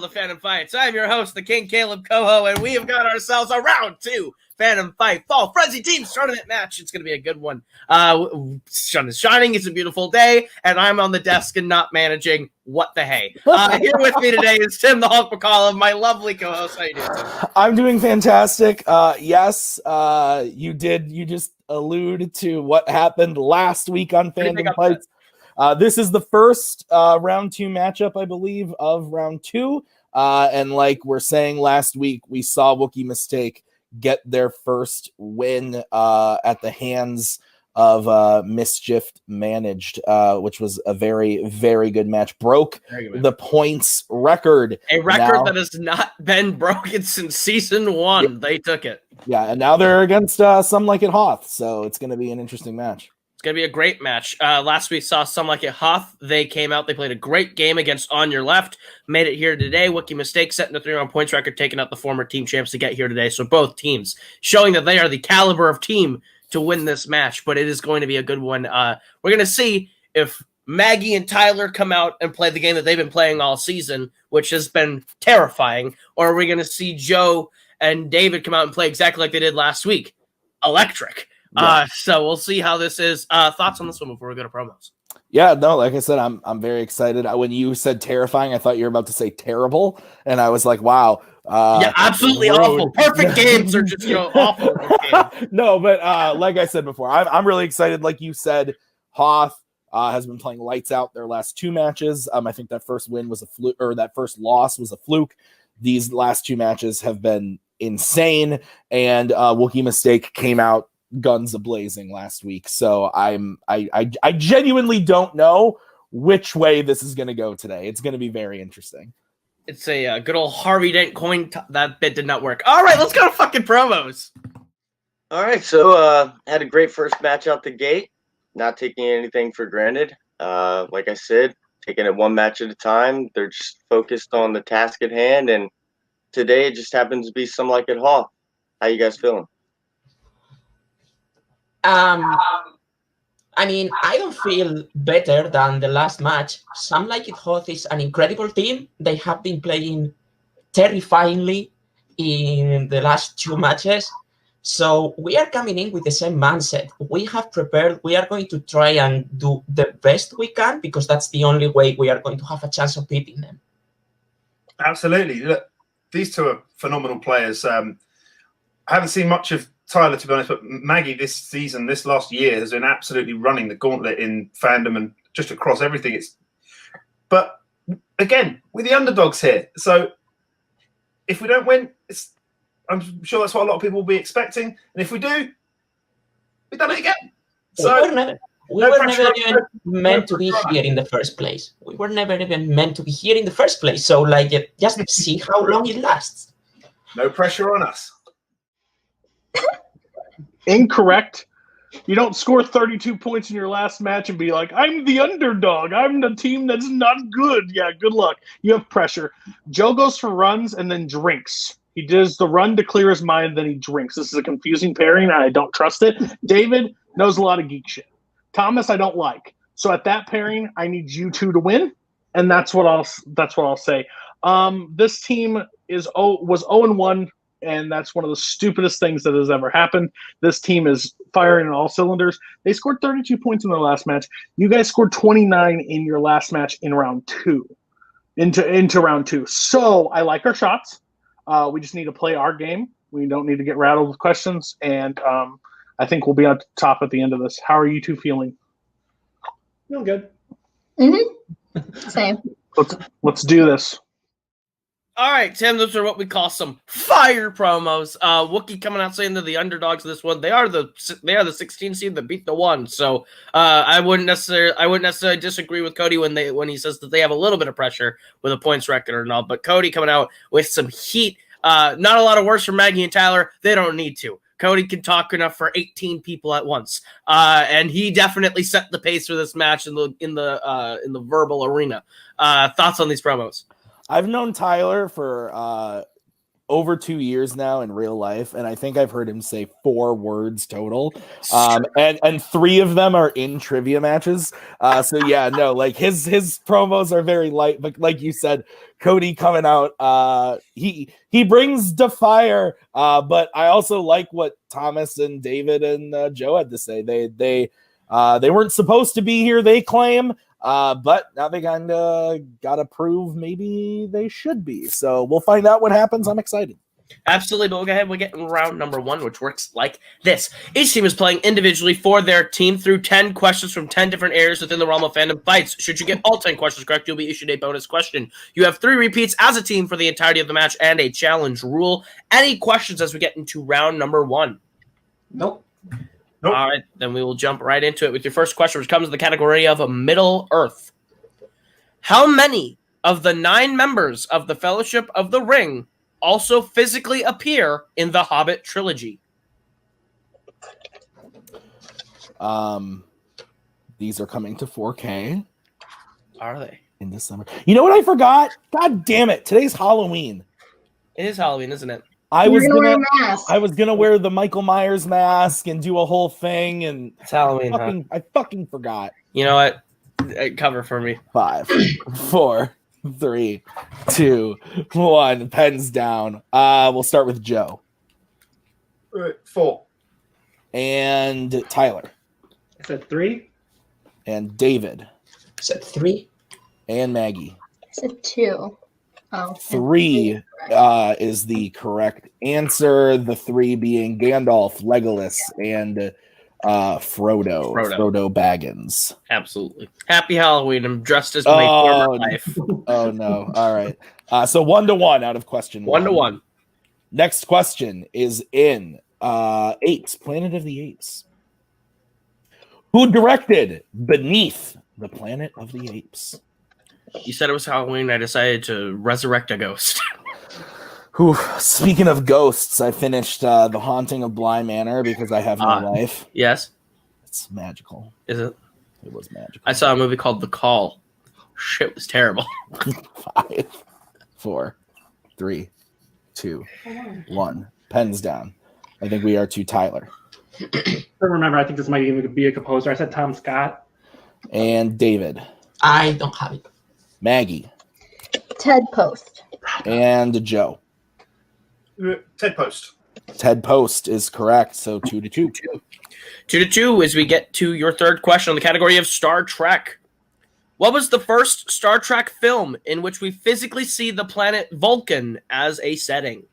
world of Fandom Fights. I'm your host, the King Caleb Coho, and we have got ourselves a round 2 Fandom Fight Fall Frenzy Teams tournament match. It's going to be a good one. Sun is shining. It's a beautiful day, and I'm on the desk and not managing. What the hey? Here with me today is Tim the Hulk McCollum, my lovely co-host. How you doing, Tim? I'm doing fantastic. Yes, you did. You just allude to what happened last week on Fandom Fights. This is the first round 2 matchup, I believe, of round 2. And like we're saying last week, we saw Wookiee Mistake get their first win at the hands of Mischief Managed, which was a very, very good match. Broke the points record. A record that has not been broken since season 1. Yeah. They took it. Yeah, and now they're against Some Like It Hoth, so it's going to be an interesting match. It's going to be a great match. Last week saw Some Like It Hoth. They came out. They played a great game against On Your Left. Made it here today. Wookiee Mistake setting the 3-round points record, taking out the former team champs to get here today. So both teams showing that they are the caliber of team to win this match. But it is going to be a good one. We're going to see if Maggie and Tyler come out and play the game that they've been playing all season, which has been terrifying. Or are we going to see Joe and David come out and play exactly like they did last week? Electric. Yeah. So we'll see how this is. Thoughts on this one before we go to promos? Yeah, no, like I said, I'm very excited. When you said terrifying, I thought you were about to say terrible, and I was like, wow. Yeah, absolutely awful. Perfect games are just awful. No, but like I said before, I'm really excited. Like you said, Hoth has been playing lights out their last 2 matches. I think that first win was a fluke, or that first loss was a fluke. These last 2 matches have been insane, and Wookiee Mistake came out guns a-blazing last week. So I genuinely don't know which way this is going to go today. It's going to be very interesting. It's a good old Harvey Dent coin. That bit did not work. All right, let's go to fucking promos. All right, so had a great first match out the gate. Not taking anything for granted. Like I said, taking it one match at a time. They're just focused on the task at hand, and today it just happens to be Some Like It Hoth. How you guys feeling? I mean, I don't feel better than the last match. Some Like It Hoth is an incredible team. They have been playing terrifyingly in the last 2 matches. So we are coming in with the same mindset. We have prepared. We are going to try and do the best we can, because that's the only way we are going to have a chance of beating them. Absolutely. Look, these 2 are phenomenal players. I haven't seen much of Tyler, to be honest, but Maggie this season, this last year, has been absolutely running the gauntlet in Fandom and just across everything. But again, we're the underdogs here. So if we don't win, I'm sure that's what a lot of people will be expecting. And if we do, we've done it again. So we were never even meant to be here in the first place. We were never even meant to be here in the first place. So, just see how long it lasts. No pressure on us. Incorrect. You don't score 32 points in your last match and be like, I'm the underdog. I'm the team that's not good. Yeah, good luck. You have pressure. Joe goes for runs and then drinks. He does the run to clear his mind, then he drinks. This is a confusing pairing, and I don't trust it. David knows a lot of geek shit. Thomas, I don't like. So at that pairing, I need you 2 to win, and that's what I'll say. This team was 0-1. And that's one of the stupidest things that has ever happened. This team is firing on all cylinders. They scored 32 points in their last match. You guys scored 29 in your last match in round 2, into round 2. So I like our shots. We just need to play our game. We don't need to get rattled with questions. And I think we'll be on top at the end of this. How are you 2 feeling? Feeling good. Mm-hmm. Same. Let's do this. All right, Tim, those are what we call some fire promos. Wookiee coming out saying they're the underdogs of this one. They are the 16 seed that beat the 1. So I wouldn't necessarily disagree with Cody when he says that they have a little bit of pressure with a points record and all. But Cody coming out with some heat. Not a lot of words from Maggie and Tyler. They don't need to. Cody can talk enough for 18 people at once, and he definitely set the pace for this match in the verbal arena. Thoughts on these promos? I've known Tyler for over 2 years now in real life, and I think I've heard him say 4 words total. And 3 of them are in trivia matches. So yeah, no, like his promos are very light, but like you said, Cody coming out, he brings the fire. But I also like what Thomas and David and Joe had to say. They weren't supposed to be here, they claim. But now they kind of got to prove maybe they should be. So we'll find out what happens. I'm excited. Absolutely, but we'll go ahead. We're getting round number 1, which works like this. Each team is playing individually for their team through 10 questions from 10 different areas within the realm of fandom fights. Should you get all 10 questions correct, you'll be issued a bonus question. You have 3 repeats as a team for the entirety of the match and a challenge rule. Any questions as we get into round number 1? Nope. Nope. All right, then we will jump right into it with your first question, which comes in the category of Middle Earth. How many of the 9 members of the Fellowship of the Ring also physically appear in the Hobbit trilogy? These are coming to 4K. Are they? In December. You know what I forgot? God damn it. Today's Halloween. It is Halloween, isn't it? I You're was gonna wear gonna a mask. I was gonna wear the Michael Myers mask and do a whole thing, and It's Halloween, huh? I fucking forgot. You know what? Cover for me. 5, 4, 3, 2, 1. Pens down. We'll start with Joe 4. and Tyler I said 3. and David Said 3. and Maggie. I said 2. Oh. 3 is the correct answer. The 3 being Gandalf, Legolas, and Frodo Baggins. Absolutely. Happy Halloween. I'm dressed as my former life. Oh no. All right. So 1-1 out of question 1-1. Next question is in Apes, Planet of the Apes. Who directed Beneath the Planet of the Apes? You said it was Halloween. I decided to resurrect a ghost. Whew, speaking of ghosts, I finished The Haunting of Bly Manor because I have no life. Yes. It's magical. Is it? It was magical. I saw a movie called The Call. Shit was terrible. 5, 4, 3, 2, 1. Pens down. I think we are to Tyler. I remember, I think this might even be a composer. I said Tom Scott. And David. I don't have it. Maggie. Ted Post. And Joe. Ted Post. Ted Post is correct. So 2-2. 2-2 as we get to your third question on the category of Star Trek. What was the first Star Trek film in which we physically see the planet Vulcan as a setting?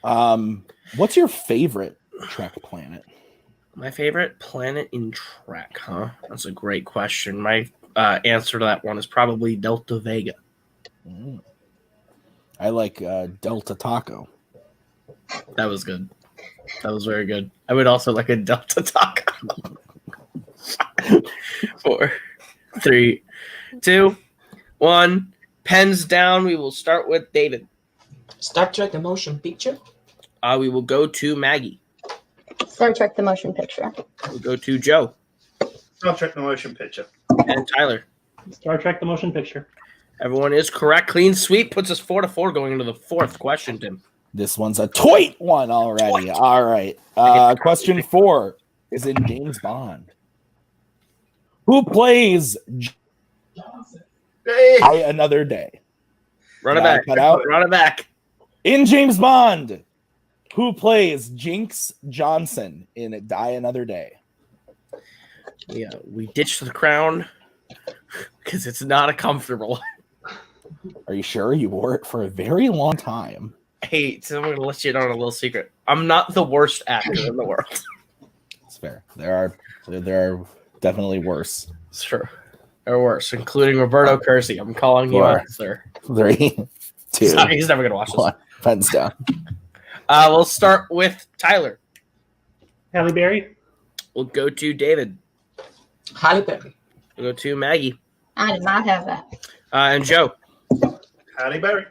What's your favorite Trek planet? My favorite planet in Trek, huh? That's a great question. My answer to that one is probably Delta Vega. I like Delta Taco. That was good. That was very good. I would also like a Delta Taco. 4, 3, 2, 1. Pens down. We will start with David. Star Trek the motion picture. We will go to Maggie. Star Trek the motion picture. We'll go to Joe. Star Trek the motion picture. And Tyler. Star Trek the motion picture. Everyone is correct. Clean sweep puts us 4-4 going into the fourth question, Tim. This one's a toit one already. All right. Question 4 is in James Bond. Who plays Die Another Day? Run it back. Cut out. Run it back. In James Bond, who plays Jinx Johnson in Die Another Day? Yeah, we ditched the crown because it's not a comfortable. Are you sure? You wore it for a very long time. Hey, so I'm going to let you in on a little secret. I'm not the worst actor in the world. It's fair. There are definitely worse. Sure. Or worse, including Roberto Cursi. I'm calling you 4, out, sir. 3, 2, Sorry, he's never going to watch this. 1. Pens down. We'll start with Tyler. Halle Berry. We'll go to David. Halle Berry. We'll go to Maggie. I did not have that. And Joe. Halle Berry.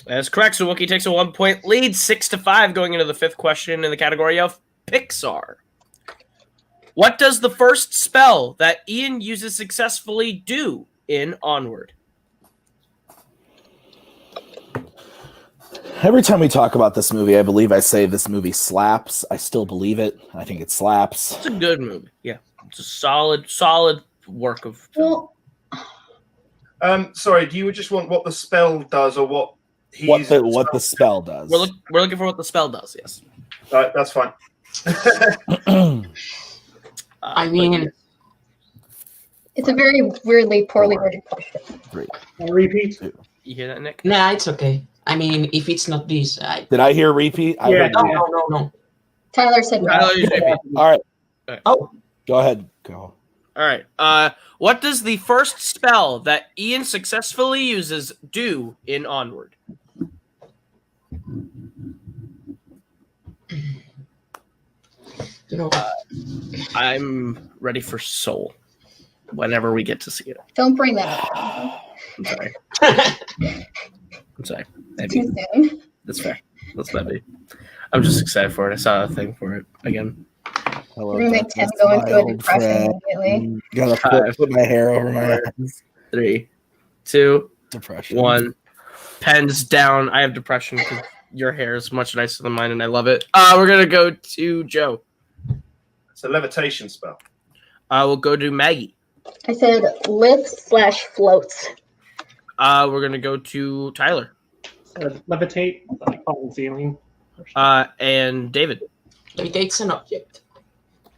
That's correct. So Wookiee takes a 1-point lead, 6-5 going into the fifth question in the category of Pixar. What does the first spell that Ian uses successfully do in Onward? Every time we talk about this movie, I believe I say this movie slaps. I still believe it. I think it slaps. It's a good movie. Yeah, it's a solid work of film. Well, Sorry, do you just want what the spell does or what What the spell does? We're looking for what the spell does. Yes. That's fine. I mean, it's a very weirdly poorly worded question. 3. Repeat. You hear that, Nick? nah, it's okay. I mean, if it's not this, Did I hear repeat? I Yeah. heard no, repeat. no. Tyler said no. Tyler, you say repeat. All right. Oh, Go ahead. Go. All right. What does the first spell that Ian successfully uses do in Onward? you know, I'm ready for Soul. Whenever we get to see it. Don't bring that up. I'm sorry. I'm sorry. Too Maybe. soon. That's fair. That's maybe. I'm just excited for it. I saw a thing for it again. We're gonna make Tim go into a depression immediately. Gotta put my hair over my eyes. 3, 2, Depression. 1. Pens down. I have depression because your hair is much nicer than mine, and I love it. We're gonna go to Joe. It's a levitation spell. We'll go to Maggie. I said lift/floats. We're gonna go to Tyler. Levitate, like falling ceiling. And David. levitate's an object.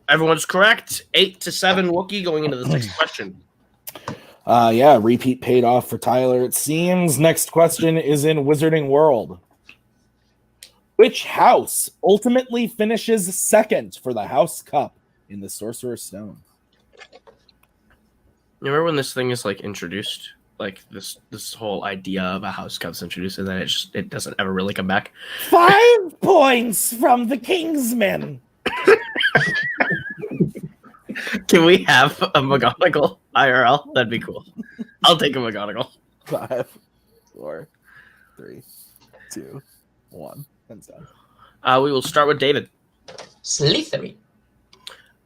Everyone's correct. 8-7 Wookiee going into the next question. Yeah, repeat paid off for Tyler, it seems. Next question is in Wizarding World. Which house ultimately finishes second for the House Cup in the Sorcerer's Stone? You remember when this thing is like introduced? Like this whole idea of a House Cup's introduced, and then it doesn't ever really come back. 5 points from the Kingsmen. Can we have a McGonagall IRL? That'd be cool. I'll take a McGonagall. 5, 4, 3, 2, 1. Hands down. We will start with David. Slytherin.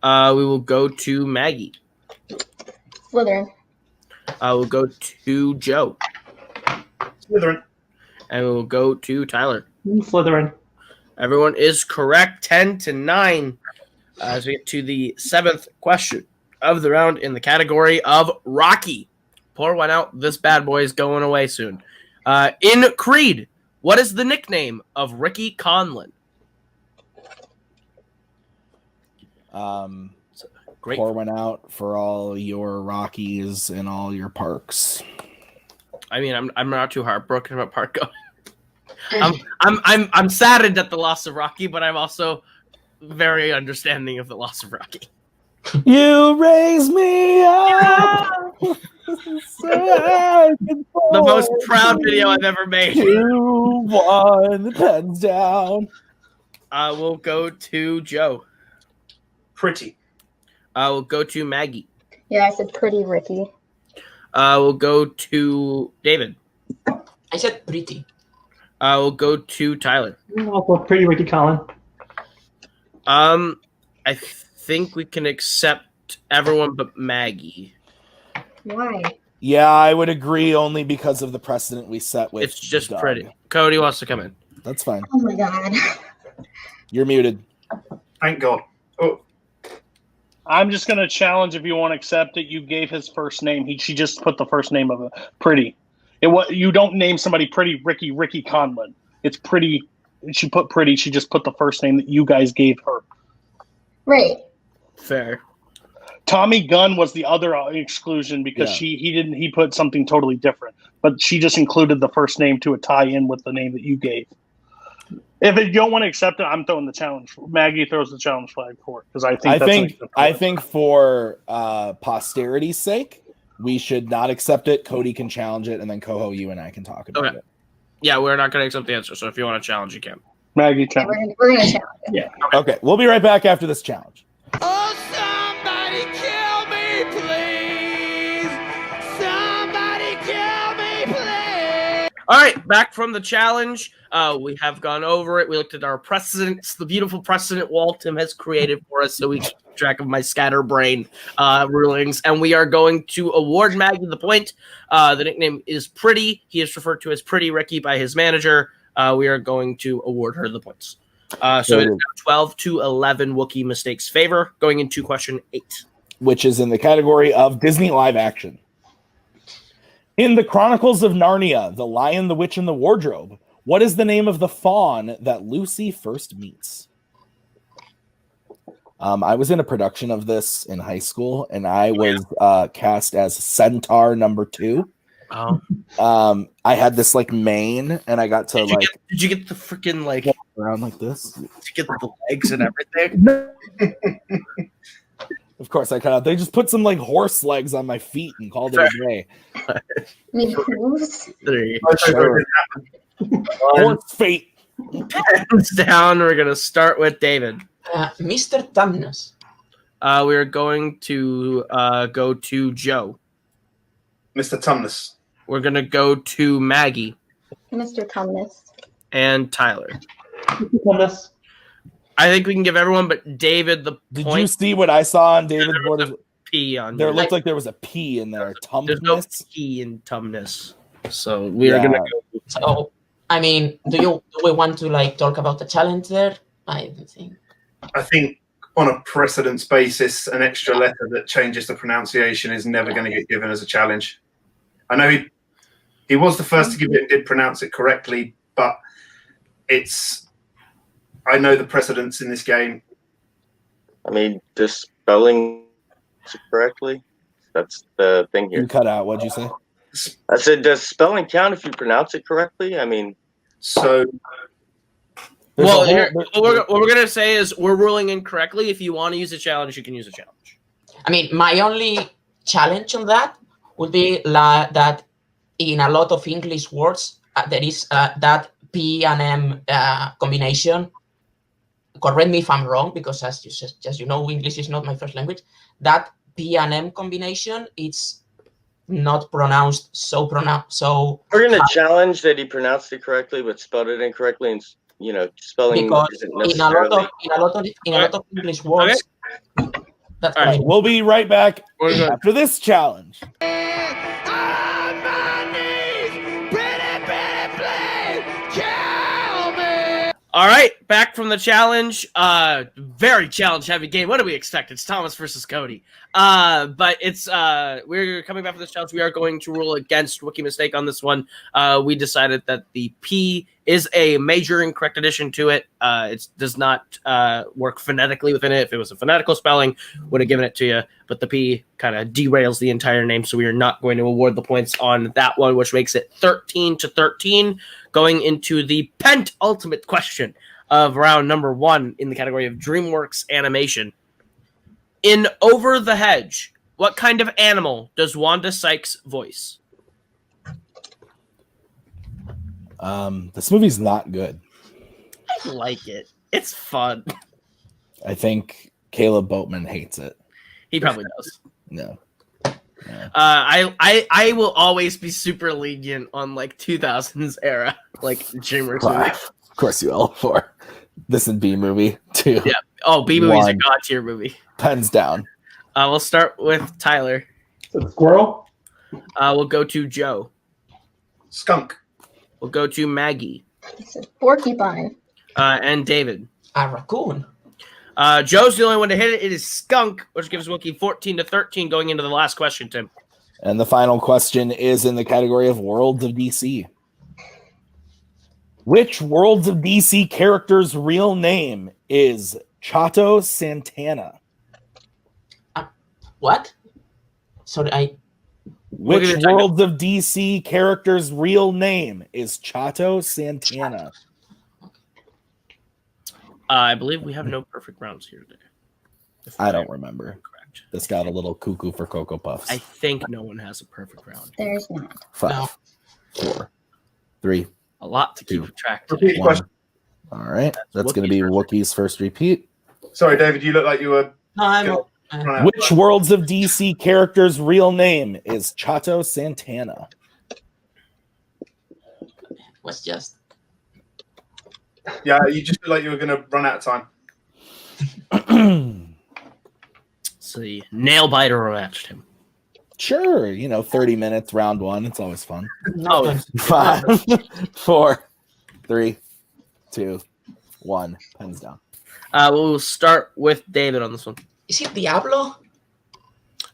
We will go to Maggie. Slytherin. We'll go to Joe. Slytherin. And we will go to Tyler. Slytherin. Everyone is correct. 10-9. As we get to the 7th question of the round in the category of Rocky. Pour one out. This bad boy is going away soon. In Creed, what is the nickname of Ricky Conlon? Great. Pour one out for all your Rockies and all your parks. I mean, I'm not too heartbroken about Park going. I'm saddened at the loss of Rocky, but I'm also very understanding of the loss of Rocky. You raise me up. The most proud video I've ever made. 2-1, pens down. We'll go to Joe. Pretty. We'll go to Maggie. Yeah, I said pretty Ricky. We'll go to David. I said pretty. We'll go to Tyler. Also pretty Ricky Collin. I think we can accept everyone but Maggie. Why? Yeah, I would agree only because of the precedent we set with. It's just Doug. pretty. Cody wants to come in. That's fine. Oh my god. You're muted. Thank God. Oh, I'm just going to challenge if you want to accept it. You gave his first name. She just put the first name of it. Pretty. You don't name somebody pretty Ricky Conlon. It's pretty. She put pretty. She just put the first name that you guys gave her. Right. Fair. Tommy Gunn was the other exclusion because he put something totally different. But she just included the first name to a tie-in with the name that you gave. If you don't want to accept it, I'm throwing the challenge. Maggie throws the challenge flag for it because I think for posterity's sake, we should not accept it. Cody can challenge it, and then Coho, you and I can talk about it. Yeah, we're not going to accept the answer. So if you want to challenge, you can. Maggie, Yeah, we're gonna challenge it. Yeah. Okay, we'll be right back after this challenge. Oh, somebody kill me, please! Somebody kill me, please! All right, back from the challenge. We have gone over it. We looked at our precedents, the beautiful precedent wall Tim has created for us, so we keep track of my scatterbrain rulings. And we are going to award Maggie the point. The nickname is Pretty. He is referred to as Pretty Ricky by his manager. we are going to award her the points. So it's 12-11 Wookiee mistakes favor, going into question 8. Which is in the category of Disney live action. In the Chronicles of Narnia, The Lion, the Witch, and the Wardrobe, what is the name of the fawn that Lucy first meets? I was in a production of this in high school, and I was cast as Centaur number 2. Oh. I had this like mane, and I got to did you get the freaking like around like this? Did you get the legs and everything? Of course I cut out. They just put some like horse legs on my feet and called it a day. Horse feet. Hands down. We're gonna start with David. Mr. Tumnus. We're going to go to Joe. Mr. Tumnus. We're gonna go to Maggie. Mr. Tumnus. And Tyler. Mr. Tumnus. I think we can give everyone but David the point. Did you see what I saw on David's board? P on there here. looked like there was a P in there. Tumnus. There's no P in Tumnus. So we are gonna go. So I mean, do we want to like talk about the challenge there? I think on a precedence basis, an extra letter that changes the pronunciation is never going to get given as a challenge. I know he was the first to give it, did pronounce it correctly, but I know the precedence in this game. I mean, just spelling correctly. That's the thing here. You cut out. What'd you say? I said, does spelling count if you pronounce it correctly? I mean, so. Well, what we're going to say is we're ruling incorrectly. If you want to use a challenge, you can use a challenge. I mean, my only challenge on that would be that in a lot of English words, there is that P and M combination. Correct me if I'm wrong, because as you know, English is not my first language. That P and M combination, it's not pronounced so pronounced. So we're going to challenge that he pronounced it correctly, but spelled it incorrectly, and spelling because isn't necessarily. in a lot of English words. Okay. That's all right. We'll be right back after this challenge. All right, back from the challenge. Very challenge heavy game. What do we expect? It's Thomas versus Cody. But it's we're coming back from this challenge. We are going to rule against Wookiee mistake on this one. We decided that the P is a major incorrect addition to it. It does not work phonetically within it. If it was a phonetical spelling, would have given it to you. But the P kind of derails the entire name, so we are not going to award the points on that one, which makes it 13-13. Going into the penultimate question of round number 1 in the category of DreamWorks animation. In Over the Hedge, what kind of animal does Wanda Sykes voice? This movie's not good. I like it. It's fun. I think Caleb Boatman hates it. He probably does. No. I will always be super lenient on like 2000s era like DreamWorks movies. Of course you will. For this and B movie too. Yeah. Oh, B movie's a god tier movie. Pens down. We'll start with Tyler. Squirrel. We'll go to Joe. Skunk. We'll go to Maggie. Porcupine. And David. A raccoon. Joe's the only one to hit it. It is Skunk, which gives Wookiee 14-13 going into the last question, Tim. And the final question is in the category of Worlds of DC. Which Worlds of DC character's real name is Chato Santana? What? Sorry, Which Worlds of DC character's real name is Chato Santana? I believe we have no perfect rounds here today. I don't remember. Correct. This got a little cuckoo for Cocoa Puffs. I think no one has a perfect round. There's not. 5, 4, 3. A lot to keep track of. Repeat the question. All right. That's going to be Wookiee's first repeat. Sorry, David, you look like you were... No, Which Worlds of DC character's real name is Chato Santana? Was just... Yeah, you just look like you were going to run out of time. So the nail biter matched him. Sure, 30 minutes, round 1. It's always fun. Oh, 5, 4, 3, 2, 1. Pens down. We'll start with David on this one. Is it Diablo?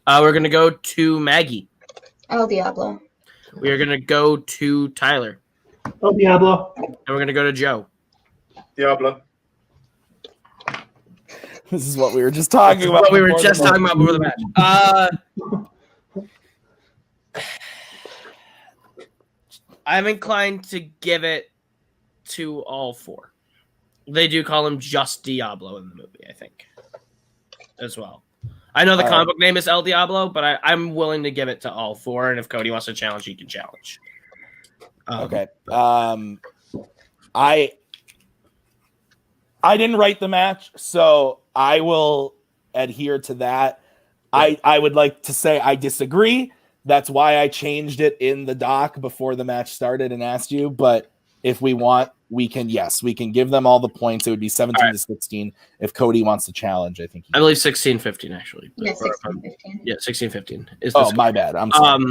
We're going to go to Maggie. El Diablo. We are going to go to Tyler. El Diablo. And we're going to go to Joe. Diablo. This is what we were just talking about. What we were just talking about before the match. I'm inclined to give it to all four. They do call him just Diablo in the movie, I think, as well. I know the comic book name is El Diablo, but I'm willing to give it to all four. And if Cody wants to challenge, he can challenge. Okay. I didn't write the match, so I will adhere to that. I would like to say I disagree. That's why I changed it in the doc before the match started and asked you. But if we want, we can give them all the points. It would be 17-16. If Cody wants to challenge, I think. I believe 16-15 actually. Yeah, 16-15. Yeah, 16-15 is. My bad. I'm sorry.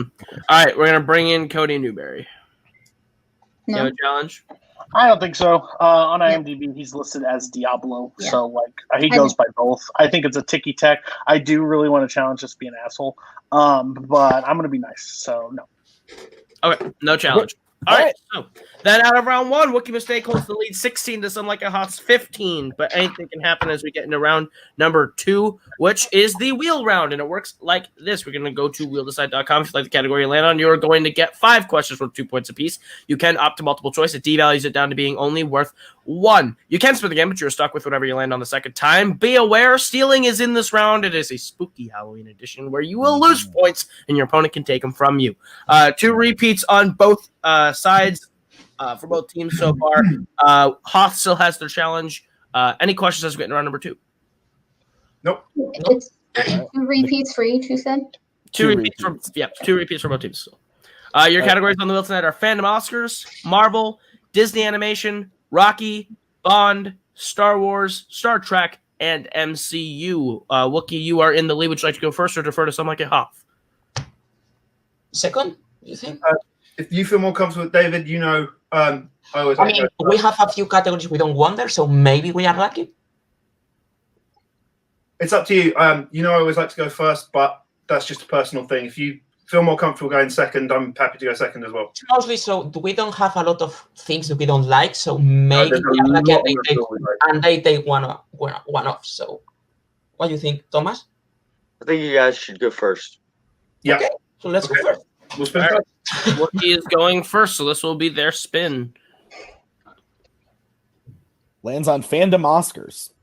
All right, we're gonna bring in Cody Newberry. No. You have a challenge? I don't think so. On IMDb, he's listed as Diablo, Yeah. so he goes by both. I think it's a ticky tack. I do really want to challenge just be an asshole, but I'm gonna be nice. So no. Okay, no challenge. All right. So then out of round one, Wookiee Mistake holds the lead 16 to Some Like It Hot's 15. But anything can happen as we get into round number 2, which is the wheel round. And it works like this. We're going to go to wheeldecide.com. If you like the category you land on, you're going to get 5 questions worth 2 points apiece. You can opt to multiple choice. It devalues it down to being only worth 1. You can spin the game, but you're stuck with whatever you land on the second time. Be aware, stealing is in this round. It is a spooky Halloween edition where you will lose points and your opponent can take them from you. 2 repeats on both sides for both teams so far. Hoth still has their challenge. Any questions as we get into round number 2? Nope. It's 2 repeats for each, you said? 2 repeats for both teams. Your categories on the wheel tonight are Fandom Oscars, Marvel, Disney Animation, Rocky, Bond, Star Wars, Star Trek, and MCU. Wookiee, you are in the lead. Would you like to go first or defer to someone like a Hoth? Second, you think? If you feel more comfortable with David, I mean, we have a few categories we don't wonder, so maybe we are lucky. It's up to you. I always like to go first, but that's just a personal thing. If you feel more comfortable going second, I'm happy to go second as well. Mostly, so we don't have a lot of things that we don't like, so maybe we are lucky and they take one off. So, what do you think, Thomas? I think you guys should go first. Yeah. Okay, so let's go first. We'll spin first. Wookiee is going first, so this will be their spin. Lands on Fandom Oscars.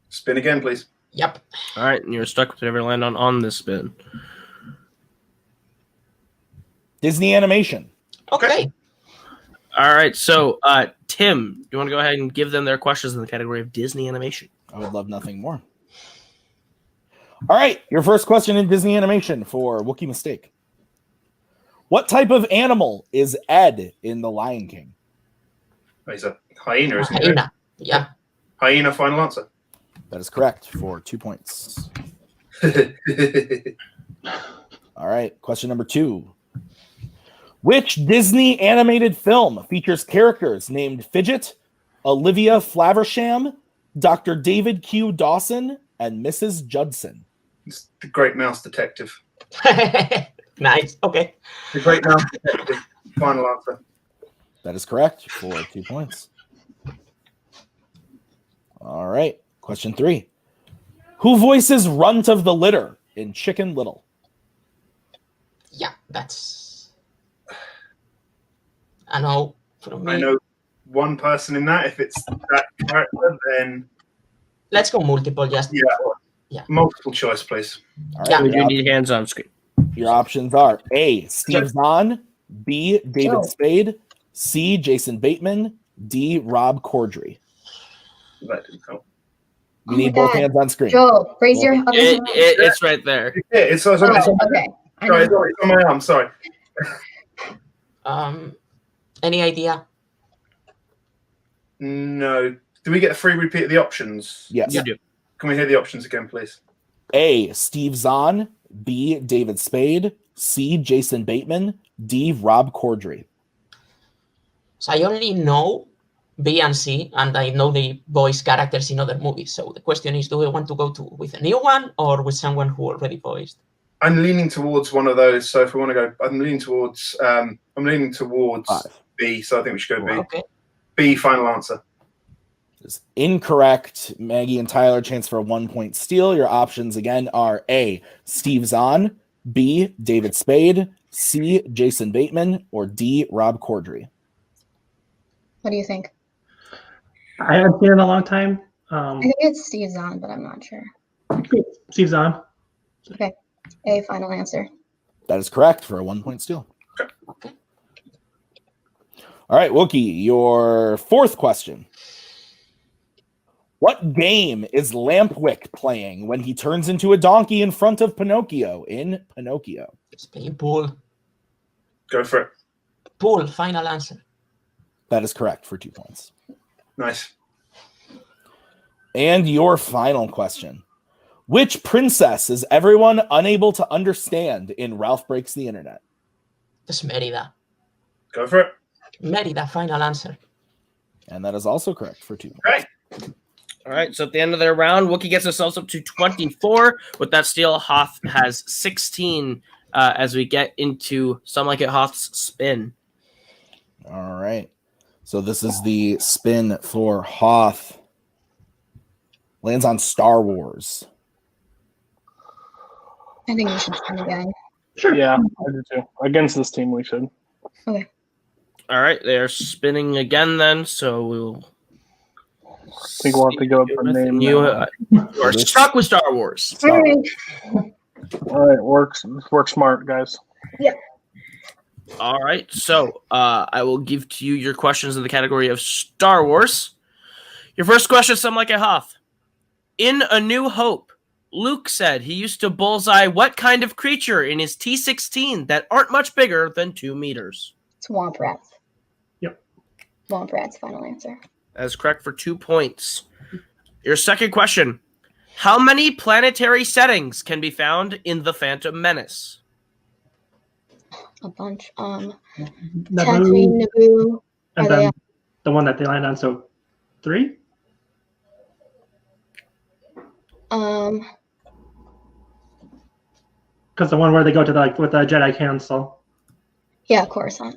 Spin again, please. Yep. All right, and you're stuck with whatever land on this spin. Disney Animation. Okay. All right, so Tim, do you want to go ahead and give them their questions in the category of Disney Animation? I would love nothing more. All right, your first question in Disney Animation for Wookiee Mistake. What type of animal is Ed in The Lion King? He's a hyena, isn't he? Hyena. Yeah. Hyena, final answer. That is correct for 2 points. All right, question number 2. Which Disney animated film features characters named Fidget, Olivia Flaversham, Dr. David Q. Dawson, and Mrs. Judson? It's The Great Mouse Detective. Nice. Okay. The Great Mouse Detective. Final answer. That is correct for 2 points. All right. Question 3. Who voices Runt of the Litter in Chicken Little? Yeah, that's. I know. From me. I know one person in that. If it's that character, then. Let's go multiple. Just Yeah. Multiple choice, please. All right. We do need hands on screen. Your options are A, Steve Zahn, B, David Spade, C, Jason Bateman, D, Rob Corddry. That didn't help. We need both hands on screen. Joe, raise your other hand. It's right there. Yeah, it's on Okay. sorry, it's on my arm. Sorry. Any idea? No. Do we get a free repeat of the options? Yes. You do. Can we hear the options again, please? A, Steve Zahn, B, David Spade, C, Jason Bateman, D, Rob Corddry. So I only know B and C, and I know the voice characters in other movies. So the question is, do we want to go with a new one or with someone who already voiced? I'm leaning towards one of those. So if we want to go, I'm leaning towards B. So I think we should go B. Okay. B, final answer. Is incorrect. Maggie and Tyler, chance for a 1-point steal. Your options again are A, Steve Zahn, B, David Spade, C, Jason Bateman, or D, Rob Corddry. What do you think? I haven't seen it in a long time. I think it's Steve Zahn, but I'm not sure. Steve's on. Okay. A, final answer. That is correct for a 1-point steal. Okay. All right, Wookiee, your fourth question. What game is Lampwick playing when he turns into a donkey in front of Pinocchio in Pinocchio? It's playing pool. Go for it. Pool, final answer. That is correct for 2 points. Nice. And your final question. Which princess is everyone unable to understand in Ralph Breaks the Internet? It's Merida. Go for it. Merida, final answer. And that is also correct for 2 points. Great. All right, so at the end of their round, Wookiee gets themselves up to 24. With that steal, Hoth has 16 as we get into Some Like It Hoth's spin. All right. So this is the spin for Hoth. Lands on Star Wars. I think we should spin again. Sure. Yeah, I do too. Against this team, we should. Okay. All right, they're spinning again then, so we'll... I think we'll have to go for name. You are stuck with Star Wars. All right. All right, work smart, guys. Yeah. All right, so I will give to you your questions in the category of Star Wars. Your first question is Some Like It Hoth. In A New Hope, Luke said he used to bullseye what kind of creature in his T-16 that aren't much bigger than 2 meters? It's Womp Rats. Yep. Womp Rats, final answer. That is correct for 2 points. Your second question. How many planetary settings can be found in The Phantom Menace? A bunch. Naboo, Tatooine, Naboo. and Are they then the one that they land on. So 3. Because the one where they go to with the Jedi Council. Yeah, of course. 5.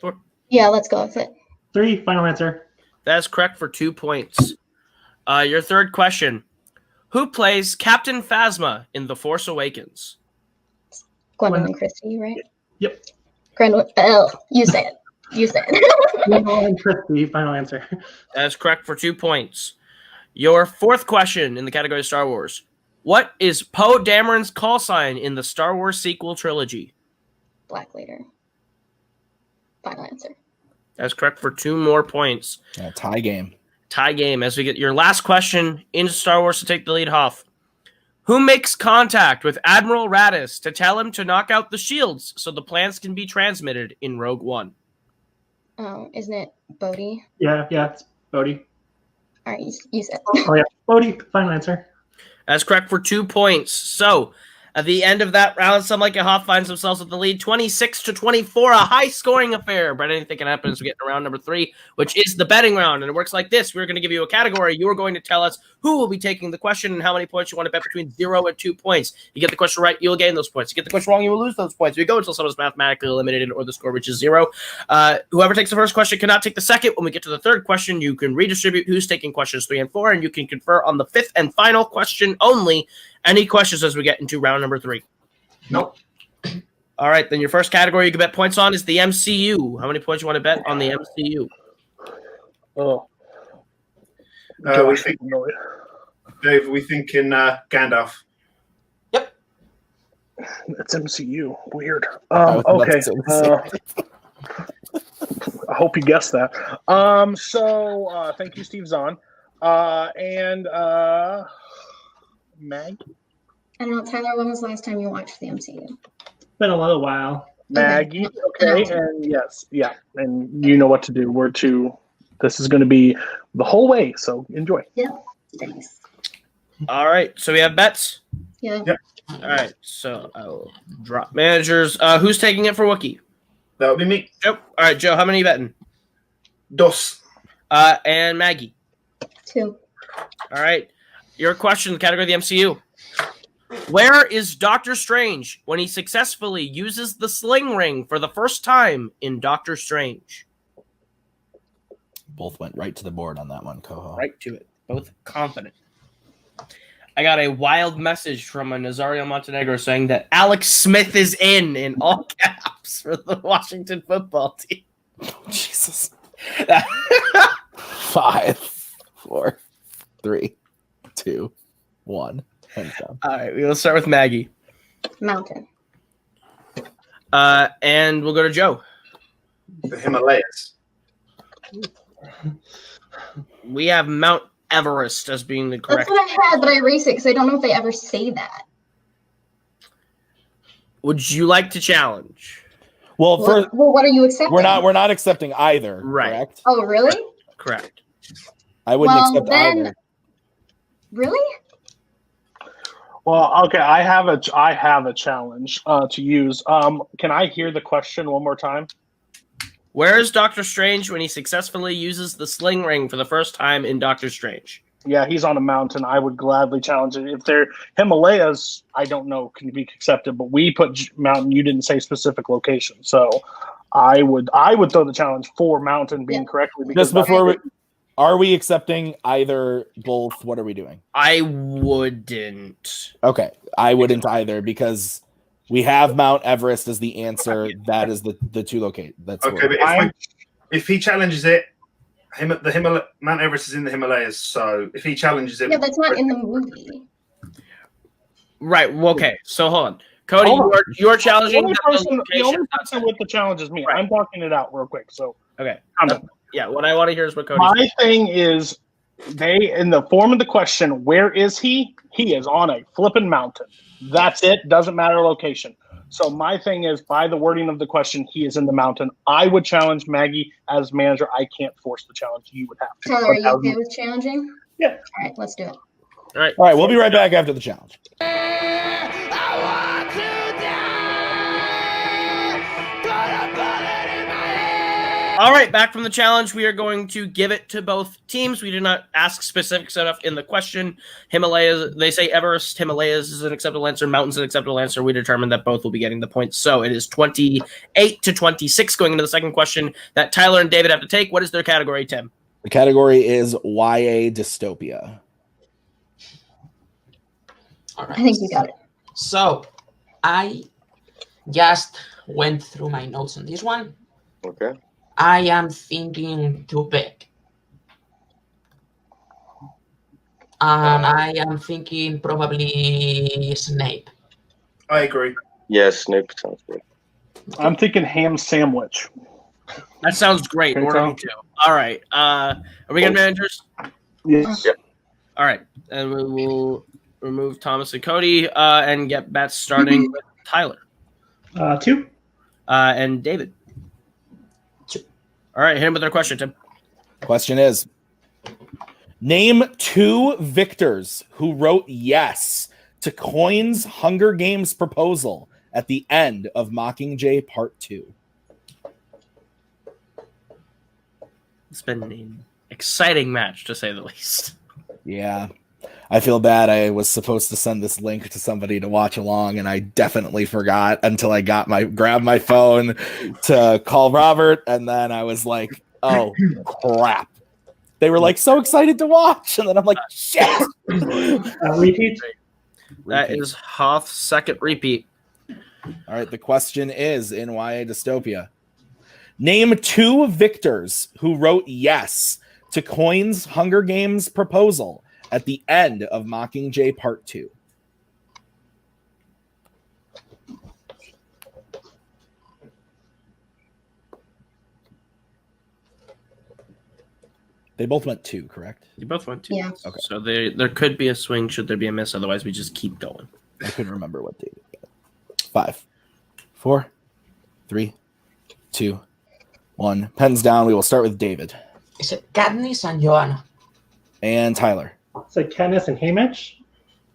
4. Yeah, let's go with it. 3, final answer. That is correct for 2 points. Your third question. Who plays Captain Phasma in The Force Awakens? Gwendolyn Christie, right? Yep. You say it. You say it. Gwendolyn Christie, final answer. That is correct for 2 points. Your fourth question in the category of Star Wars. What is Poe Dameron's call sign in the Star Wars sequel trilogy? Black Leader. Final answer. That's correct for 2 more points. Tie game. Tie game as we get your last question in Star Wars to take the lead, Hoth. Who makes contact with Admiral Raddus to tell him to knock out the shields so the plans can be transmitted in Rogue One? Oh, isn't it Bodhi? Yeah, it's Bodhi. All right, you said. Oh yeah, Bodhi, final answer. That's correct for 2 points. So, at the end of that round, Some Like It Hoth finds themselves with the lead 26-24, a high-scoring affair. But anything can happen as we get to round number 3, which is the betting round. And it works like this. We're going to give you a category. You're going to tell us who will be taking the question and how many points you want to bet between 0 and 2 points. You get the question right, you'll gain those points. You get the question wrong, you will lose those points. We go until someone is mathematically eliminated or the score reaches 0. Whoever takes the first question cannot take the second. When we get to the third question, you can redistribute who's taking questions 3 and 4, and you can confer on the 5th and final question only. Any questions as we get into round number 3? Nope. All right, then your first category you can bet points on is the MCU. How many points you want to bet on the MCU? Oh. We think, Dave, we think in Gandalf. Yep. It's MCU. Weird. was about Okay. to say the I hope you guessed that. So thank you, Steve Zahn. And Mag? I don't know, Tyler, when was the last time you watched the MCU? Been a little while. Maggie, okay, and yes, yeah, and you know what to do. This is going to be the whole way, so enjoy. Yeah, thanks. All right, so we have bets. Yeah. Yep. All right, so I will drop managers. Who's taking it for Wookiee? That would be me. Joe. All right, Joe, how many are you betting? Dos. And Maggie. 2. All right. Your question, the category of the MCU. Where is Doctor Strange when he successfully uses the sling ring for the first time in Doctor Strange? Both went right to the board on that one, Coho. Right to it. Both confident. I got a wild message from a Nazario Montenegro saying that Alex Smith is in all caps for the Washington football team. Oh, Jesus. 5, 4, 3, 2, 1. Hands down. All right, we'll start with Maggie. Mountain. And we'll go to Joe. The Himalayas. We have Mount Everest as being the That's correct. what I had, but I erased it because I don't know if they ever say that. Would you like to challenge? Well, Well, what are you accepting? we're not accepting either. Right. Correct. Oh, really? Correct. I wouldn't Well, accept then- either. Really? Well, okay. I have a challenge to use. Can I hear the question one more time? Where is Doctor Strange when he successfully uses the sling ring for the first time in Doctor Strange? Yeah, he's on a mountain. I would gladly challenge it. If they're Himalayas, I don't know, can be accepted. But we put mountain. You didn't say specific location, so I would throw the challenge for mountain being correctly. Because Just before are we accepting either, both? What are we doing? I wouldn't. Okay, I wouldn't either because we have Mount Everest as the answer. That is the two locate. That's Okay, where- but if he challenges it, Mount Everest is in the Himalayas. So if he challenges it, Yeah, that's not in the movie. Right. Well, okay. So hold on, Cody. Hold on. You are challenging the that only person with the challenge is me. Right. I'm talking it out real quick. So Okay. I'm done. Yeah. What I want to hear is what Cody. My thing is, they in the form of the question, where is he? He is on a flippin' mountain. That's it. Doesn't matter location. So my thing is, by the wording of the question, he is in the mountain. I would challenge Maggie as manager. I can't force the challenge. You would have to. Tyler, are you okay with challenging? Yeah. All right, let's do it. All right. All right, we'll be right back after the challenge. All right, back from the challenge. We are going to give it to both teams. We did not ask specifics enough in the question. Himalayas, they say Everest, Himalayas is an acceptable answer, mountains an acceptable answer. We determined that both will be getting the points. So it is 28-26 going into the second question that Tyler and David have to take. What is their category, Tim? The category is YA dystopia. All right. I think you got it. So I just went through my notes on this one. Okay. I am thinking too big. And I am thinking probably Snape. I agree. Yes, Snape sounds good. I'm thinking ham sandwich. That sounds great. Okay, We're Tom. going to. All right. Are we good managers? Yes. Yep. All right. And we will remove Thomas and Cody and get bets starting with Tyler 2. and David. All right. Hit him with their question, Tim. Question is, name 2 victors who wrote yes to Coin's Hunger Games proposal at the end of Mockingjay Part 2. It's been an exciting match, to say the least. Yeah. I feel bad. I was supposed to send this link to somebody to watch along, and I definitely forgot until I grabbed my phone to call Robert, and then I was like, oh, crap. They were like so excited to watch, and then I'm like, shit. Repeat. That is Hoth's second repeat. All right, the question is in YA Dystopia. Name 2 victors who wrote yes to Coin's Hunger Games proposal at the end of Mockingjay Part 2. They both went 2, correct? You both went 2. Yeah. Okay. So there could be a swing should there be a miss. Otherwise, we just keep going. I couldn't remember what David got. 5, 4, 3, 2, 1. Pens down. We will start with David Is it Katniss and Joanna? and Tyler. So Kenneth and Hamish.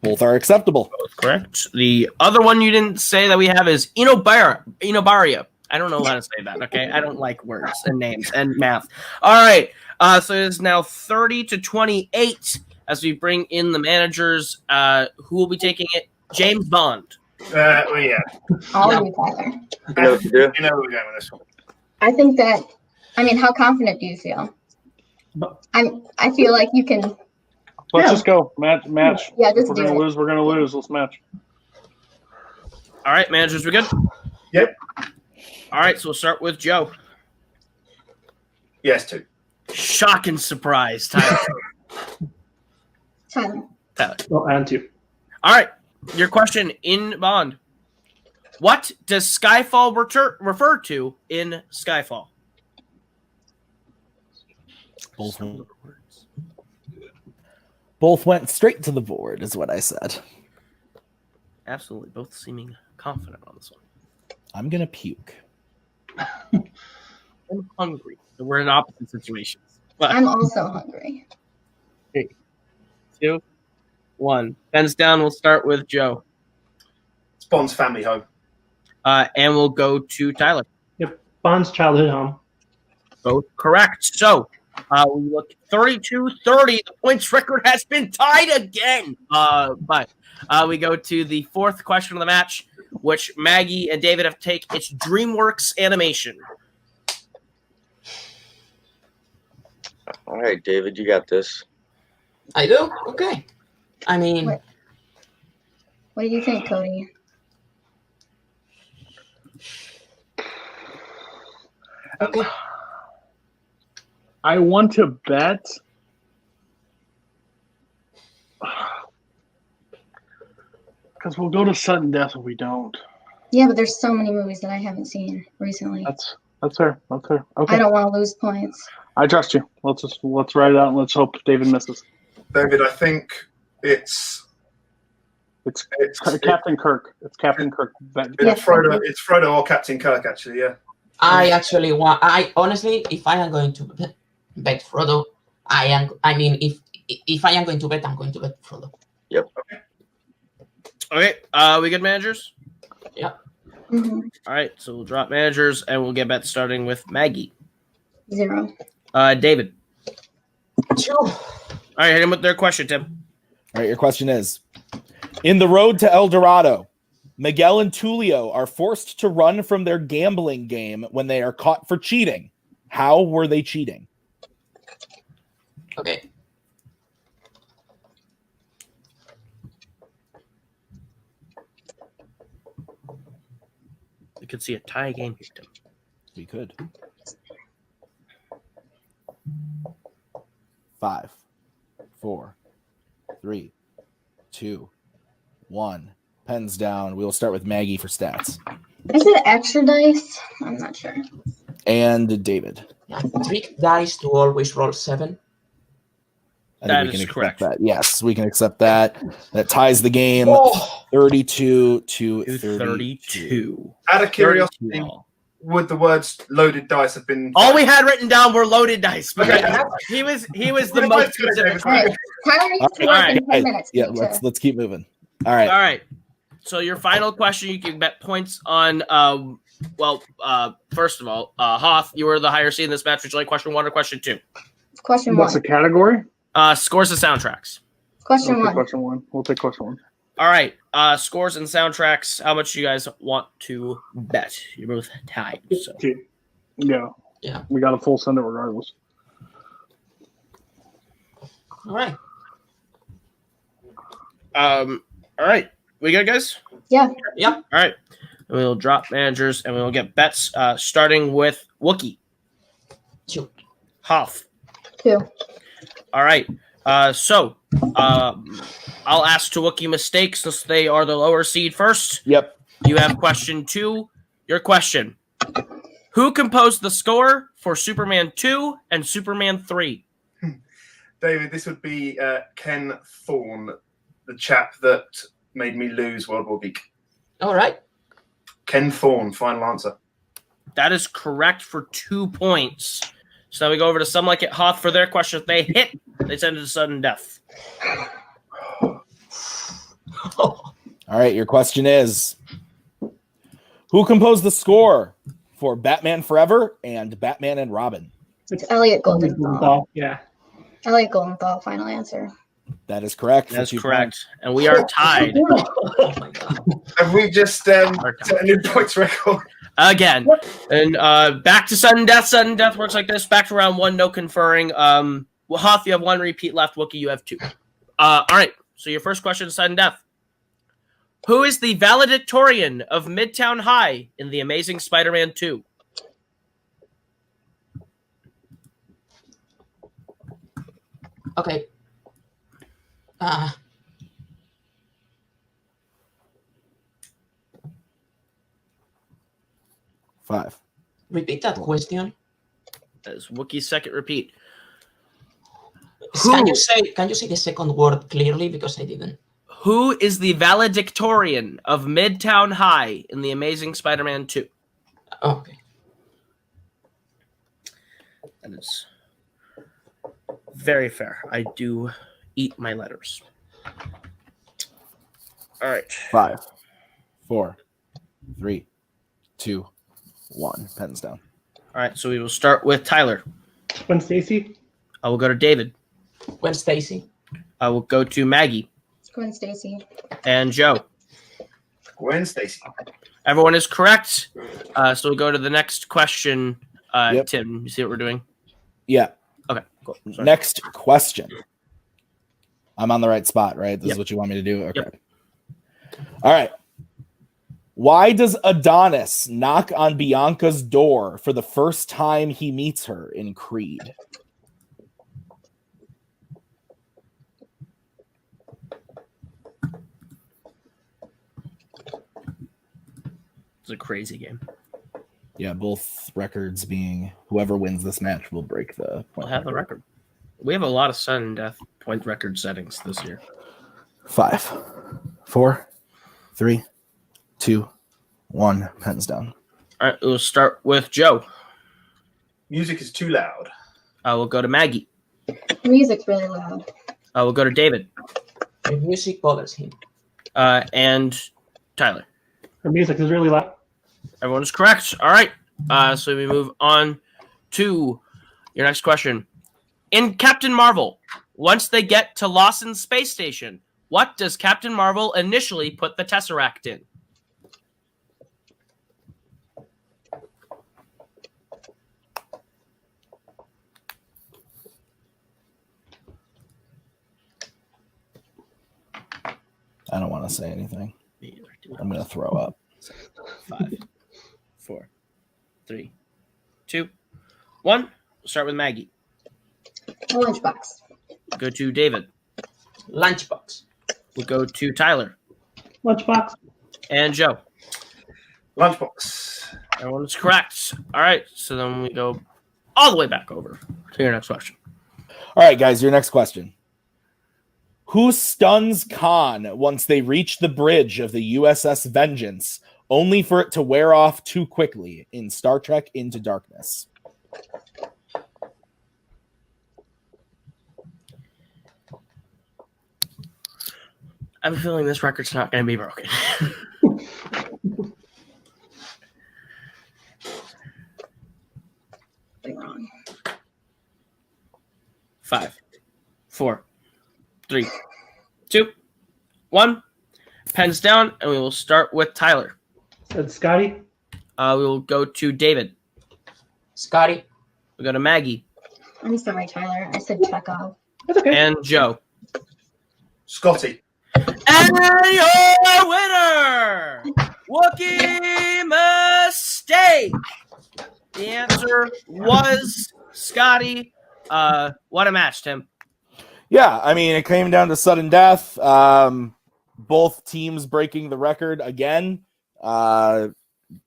Both are acceptable. Both correct. The other one you didn't say that we have is Enobaria. I don't know how to say that, okay? I don't like words and names and math. All right. So it is now 30-28 as we bring in the managers. Who will be taking it? James Bond. Well, yeah. All of you, Tyler. You know what to do? You know where we're going with this one. I think that. I mean, how confident do you feel? I feel like you can. Let's just go match. Yeah, If just we're do gonna it. lose. We're gonna lose. Let's match. All right, managers, we good? Yep. All right, so we'll start with Joe. Yes, 2. Shock and surprise, Tyler. Tyler. Oh, and 2. All right, your question in Bond. What does Skyfall refer to in Skyfall? Both went straight to the board, is what I said. Absolutely, both seeming confident on this one. I'm gonna puke. I'm hungry. We're in opposite situations. But I'm also hungry. 3, 2, 1. Pens down. We'll start with Joe. It's Bond's family home. And we'll go to Tyler. Yep. Bond's childhood home. Both correct. So we look 32-30. The points record has been tied again. But we go to the fourth question of the match, which Maggie and David have to take. It's DreamWorks animation. All right, David, you got this. I do? Okay. I mean, What do you think, Cody? okay. I want to bet. Because we'll go to sudden death if we don't. Yeah, but there's so many movies that I haven't seen recently. That's fair. That's fair. Okay. I don't want to lose points. I trust you. Let's write it out and let's hope David misses. David, I think it's Captain Kirk. It's Captain Kirk. It's Frodo. It's Frodo or Captain Kirk, actually. Yeah. I actually want. I honestly, if I am going to bet Frodo, I mean, if I am going to bet, I'm going to bet Frodo. Yep. Okay. We good, managers? Yeah. Mm-hmm. All right. So we'll drop managers and we'll get bets starting with Maggie. 0. David. 2. All right. Hit him with their question, Tim. All right, your question is: in the road to El Dorado, Miguel and Tulio are forced to run from their gambling game when they are caught for cheating. How were they cheating? Okay. We could see a tie game here, Tim. We could. 5, 4, 3, 2, 1. Pens down. We will start with Maggie for stats. Is it extra dice? I'm not sure. And David. Yeah, trick dice to always roll 7. I think That we can is accept correct. that. Yes, we can accept that. That ties the game. Oh, 32 to 32. 32. Out of curiosity, 32 all. would the words "loaded dice" have been? All we had written down were loaded dice. But Okay. he was the most specific. All right. Tyler needs to All work right. in 10 minutes. Yeah, We need to- let's keep moving. All right. All right. So your final question, you can bet points on. First of all, Hoth, you were the higher seed in this match. Would you like question 1 or question 2? Question What's 1. the category? Scores and soundtracks. Question We'll take 1. question 1. We'll take question 1. All right. Scores and soundtracks. How much you guys want to bet? You're both tied. So. Yeah. Yeah. We got a full send it regardless. all right. All right. We good, guys? Yeah. Yeah. All right. We'll drop managers and we'll get bets. Starting with Wookiee. 2. Hoth. 2. All right. So I'll ask to Wookiee mistakes since they are the lower seed first. Yep. You have question 2. Your question. Who composed the score for Superman 2 and Superman 3? David, this would be Ken Thorne, the chap that made me lose World War Geek. All right. Ken Thorne, final answer. That is correct for 2 points. So now we go over to Some Like It Hoth for their question. If they hit, they send it to sudden death. All right, your question is: who composed the score for Batman Forever and Batman and Robin. It's Elliot Goldenthal. Yeah. Elliot Goldenthal, final answer. That is correct. That's 2 correct. points. And we are tied Oh my god. Have we just set a new points record? again. And back to sudden death. Sudden death works like this. Back to round 1, no conferring. Hoth, you have 1 repeat left. Wookiee, you have 2. All right. So your first question is sudden death. Who is the valedictorian of Midtown High in The Amazing Spider-Man 2? Okay. 5. Repeat that question. That is Wookiee's second repeat. Can you say the second word clearly, because I didn't? Who is the valedictorian of Midtown High in The Amazing Spider-Man 2? Okay. That is very fair. I do eat my letters. All right. 5, 4, 3, 2, 1. Pens down. All right. So we will start with Tyler. Gwen Stacy. I will go to David. Gwen Stacy. I will go to Maggie Gwen Stacy. and Joe. Gwen Stacy. Everyone is correct. So we'll go to the next question. Yep. Tim, you see what we're doing? Yeah. Okay, cool. Sorry. Next question. I'm on the right spot, right? This Yep. is what you want me to do? Okay. Yep. All right. Why does Adonis knock on Bianca's door for the first time he meets her in Creed? It's a crazy game. Yeah, both records being whoever wins this match will break the We'll point. have the record. We have a lot of sudden death point record settings this year. 5, 4, 3, 2, 1. Pens down. All right, we'll start with Joe. Music is too loud. I will go to Maggie. The music's really loud. I will go to David The music bothers him. and Tyler. Her music is really loud. Everyone is correct. All right. So we move on to your next question. In Captain Marvel, once they get to Lawson's space station, what does Captain Marvel initially put the Tesseract in? I don't want to say anything. I'm going to throw up. 5, 4, 3, 2, 1. We'll start with Maggie. A lunchbox. Go to David. Lunchbox. We'll go to Tyler Lunchbox. and Joe. Lunchbox. Everyone's correct. All right. So then we go all the way back over to your next question. All right, guys, your next question. Who stuns Khan once they reach the bridge of the USS Vengeance, only for it to wear off too quickly in Star Trek Into Darkness? I have a feeling this record's not going to be broken. Wrong. 5, 4, 3, 2, 1. Pens down, and we will start with Tyler. Said Scotty. We will go to David. Scotty. We go to Maggie I'm sorry, Tyler. I said Chekhov. That's okay. and Joe. Scotty. And your winner, Wookiee Mistake. The answer was Scotty. What a match, Tim. Yeah, I mean, it came down to sudden death. Both teams breaking the record again. That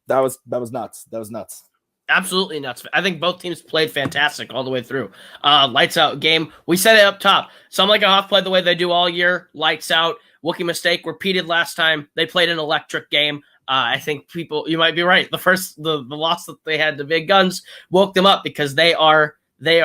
was nuts. That was nuts. Absolutely nuts. I think both teams played fantastic all the way through. Lights out game. We said it up top. Some Like a Hoth played the way they do all year. Lights out. Wookiee Mistake repeated last time. They played an electric game. I think you might be right. The loss that they had to Big Guns woke them up because they are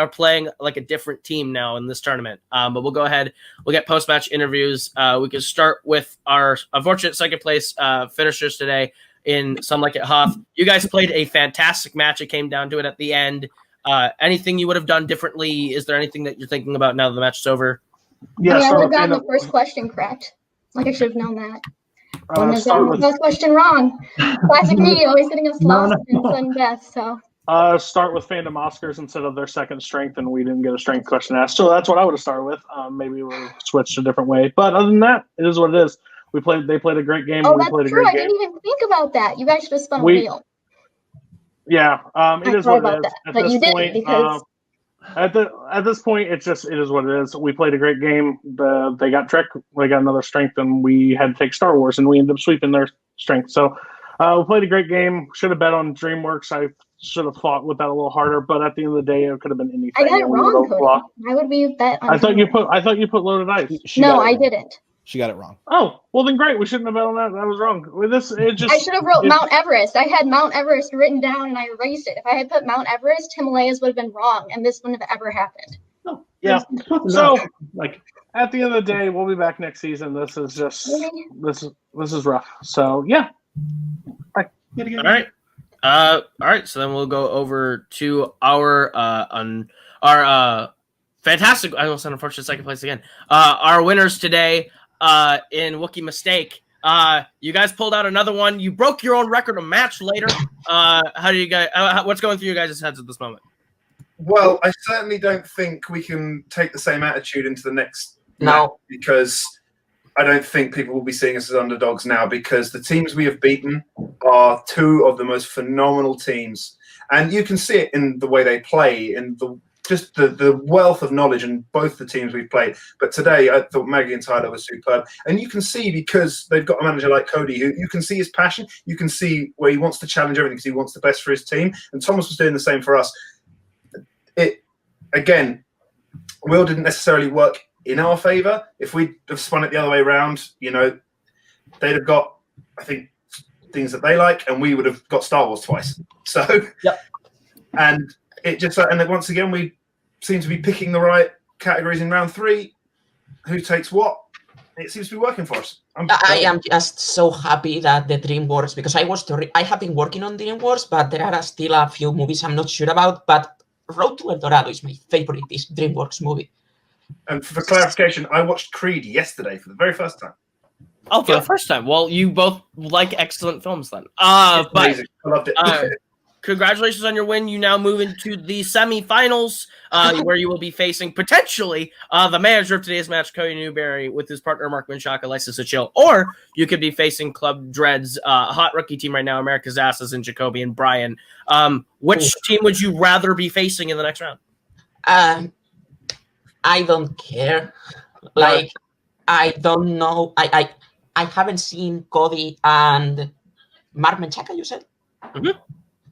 playing like a different team now in this tournament. But we'll go ahead. We'll get post-match interviews. We can start with our unfortunate second place finishers today. in Some Like It Hoth. You guys played a fantastic match. It came down to it at the end. Anything you would have done differently? Is there anything that you're thinking about now that the match is over? Yeah, I would start have with gotten Fandom. the first question correct. Like I should have known that. Wouldn't have Start gotten the with first question wrong. Classic me, always getting us No, lost no. in sudden death. So start with Fandom Oscars instead of their second strength, and we didn't get a strength question asked. So that's what I would have started with. Maybe we'll switch a different way. But other than that, it is what it is. They played a great game. oh, We that's played a true. great I game. didn't even think about that. You guys should have spun a We- wheel. Yeah, it I'm is sorry what it about is. that, At but this you didn't point, because at this point, it is what it is. We played a great game. They got tricked. They got another strength, and we had to take Star Wars, and we ended up sweeping their strength. So we played a great game. Should have bet on DreamWorks. I should have fought with that a little harder, but at the end of the day, it could have been anything. I got it and we wrong, would've Cody. lost. Why would we bet on I thought DreamWorks? you put loaded dice. She No, got it I wrong. didn't. She got it wrong. Oh, well then great. We shouldn't have bet on that. That was wrong. With this, it just I should have wrote it- Mount Everest. I had Mount Everest written down and I erased it. If I had put Mount Everest, Himalayas would have been wrong, and this wouldn't have ever happened. Yeah. It's close So enough. Like, at the end of the day, we'll be back next season. This is just Really? this is rough. So yeah. All right. So then we'll go over to our fantastic. I almost said unfortunate second place again. Our winners today in Wookiee Mistake. You guys pulled out another one. You broke your own record a match later. How do you guys? What's going through your guys' heads at this moment? Well, I certainly don't think we can take the same attitude into the next No. match, because I don't think people will be seeing us as underdogs now, because the teams we have beaten are two of the most phenomenal teams. And you can see it in the way they play, in the wealth of knowledge in both the teams we've played. But today, I thought Maggie and Tyler were superb. And you can see, because they've got a manager like Cody, who you can see his passion. You can see where he wants to challenge everything because he wants the best for his team. And Thomas was doing the same for us. Again, Will didn't necessarily work in our favor. If we'd have spun it the other way around, they'd have got, I think, things that they like, and we would have got Star Wars twice. So, Yep. And it just, and then once again, we seem to be picking the right categories in round 3. Who takes what? It seems to be working for us. I am just so happy that the DreamWorks, because I have been working on DreamWorks, but there are still a few movies I'm not sure about. But Road to El Dorado is my favorite DreamWorks movie. And for clarification, I watched Creed yesterday for the very first time. Oh, for the first time. Well, you both like excellent films then. It's But amazing. I loved it. congratulations on your win. You now move into the semifinals, where you will be facing potentially the manager of today's match, Cody Newberry, with his partner Mark Winchak, Alexis Achille, or you could be facing Club Dread's hot rookie team right now, America's Asses, and Jacoby and Brian. Which team would you rather be facing in the next round? I don't care. Like, I don't know. I haven't seen Cody and Mark Menchaca, you said? Mm-hmm.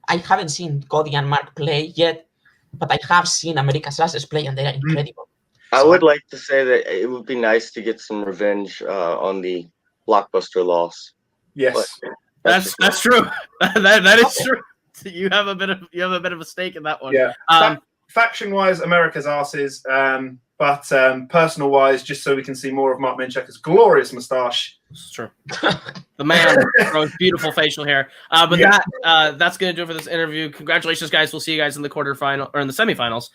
I haven't seen Cody and Mark play yet, but I have seen America's Asses play, and they are incredible. I would like to say that it would be nice to get some revenge on the Blockbuster loss. Yes. But That's true. that is true. You have a bit of a stake in that one. Yeah. Faction-wise, America's Asses. But personal-wise, just so we can see more of Mark Minchaka's glorious moustache. It's true. The man grows beautiful facial hair. But that's going to do it for this interview. Congratulations, guys. We'll see you guys in the quarterfinal or in the semifinals.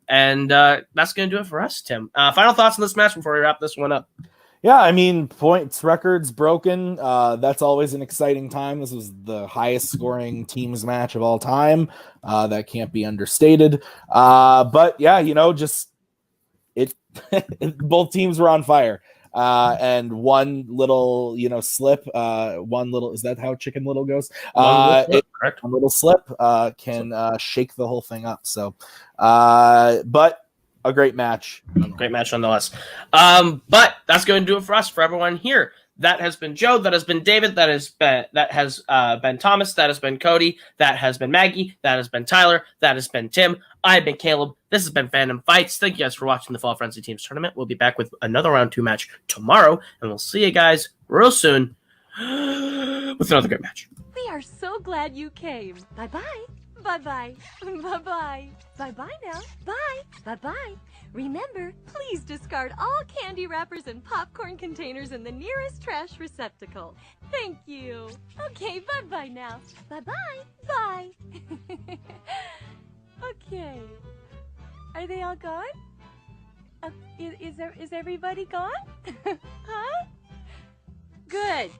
And that's going to do it for us, Tim. Final thoughts on this match before we wrap this one up. Yeah, I mean, points records broken. That's always an exciting time. This was the highest scoring teams match of all time. That can't be understated. But yeah, just it. Both teams were on fire. And one little, slip. Is that how Chicken Little goes? Correct. One little slip can shake the whole thing up. So, but. A great match. Great match nonetheless. But that's going to do it for us, for everyone here. That has been Joe. That has been David. That has been Thomas. That has been Cody. That has been Maggie. That has been Tyler. That has been Tim. I've been Caleb. This has been Fandom Fights. Thank you guys for watching the Fall Frenzy Teams tournament. We'll be back with another round 2 match tomorrow, and we'll see you guys real soon with another great match. We are so glad you came. Bye-bye. Bye-bye. Bye-bye. Bye-bye now. Bye. Bye-bye. Remember, please discard all candy wrappers and popcorn containers in the nearest trash receptacle. Thank you. Okay, bye-bye now. Bye-bye. Bye. Okay. Are they all gone? Is everybody gone? Huh? Good.